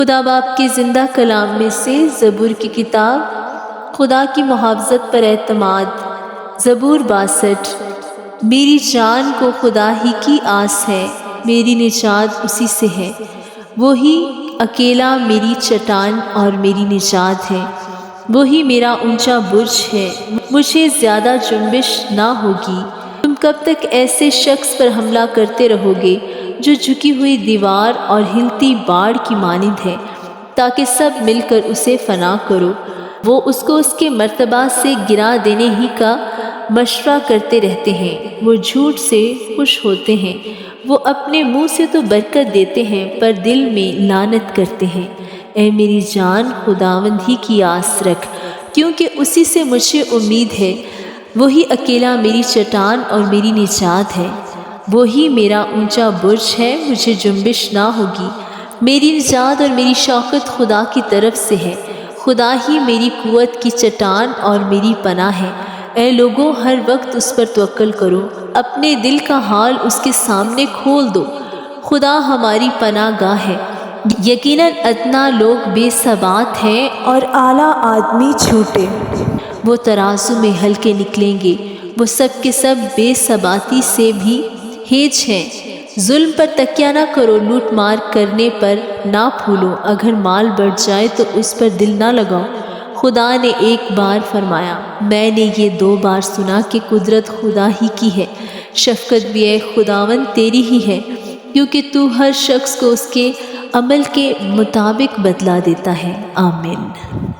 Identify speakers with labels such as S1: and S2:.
S1: خدا باپ کے زندہ کلام میں سے زبور کی کتاب خدا کی محافظت پر اعتماد۔ زبور 62۔ میری جان کو خدا ہی کی آس ہے، میری نجات اسی سے ہے، وہی اکیلا میری چٹان اور میری نجات ہے، وہی میرا اونچا برج ہے، مجھے زیادہ جنبش نہ ہوگی۔ تم کب تک ایسے شخص پر حملہ کرتے رہو گے جو جھکی ہوئی دیوار اور ہلتی باڑ کی مانند ہے، تاکہ سب مل کر اسے فنا کرو۔ وہ اس کو اس کے مرتبہ سے گرا دینے ہی کا مشورہ کرتے رہتے ہیں، وہ جھوٹ سے خوش ہوتے ہیں، وہ اپنے منہ سے تو برکت دیتے ہیں پر دل میں لعنت کرتے ہیں۔ اے میری جان، خداوند ہی کی آس رکھ، کیونکہ اسی سے مجھے امید ہے، وہی اکیلا میری چٹان اور میری نجات ہے، وہی میرا اونچا برج ہے، مجھے جنبش نہ ہوگی۔ میری نجات اور میری شوکت خدا کی طرف سے ہے، خدا ہی میری قوت کی چٹان اور میری پناہ ہے۔ اے لوگوں، ہر وقت اس پر توکل کرو، اپنے دل کا حال اس کے سامنے کھول دو۔ خدا ہماری پناہ گاہ ہے۔ یقیناً ادنا لوگ بے ثبات ہیں اور اعلیٰ آدمی جھوٹے۔ وہ ترازو میں ہلکے نکلیں گے، وہ سب کے سب بے ثباتی سے بھی ہیج ہیں۔ ظلم پر تکیہ نہ کرو، لوٹ مار کرنے پر نہ پھولو، اگر مال بڑھ جائے تو اس پر دل نہ لگاؤ۔ خدا نے ایک بار فرمایا، میں نے یہ 2 بار سنا کہ قدرت خدا ہی کی ہے، شفقت بھی اے خداوند تیری ہی ہے، کیونکہ تو ہر شخص کو اس کے عمل کے مطابق بدلہ دیتا ہے۔ آمین۔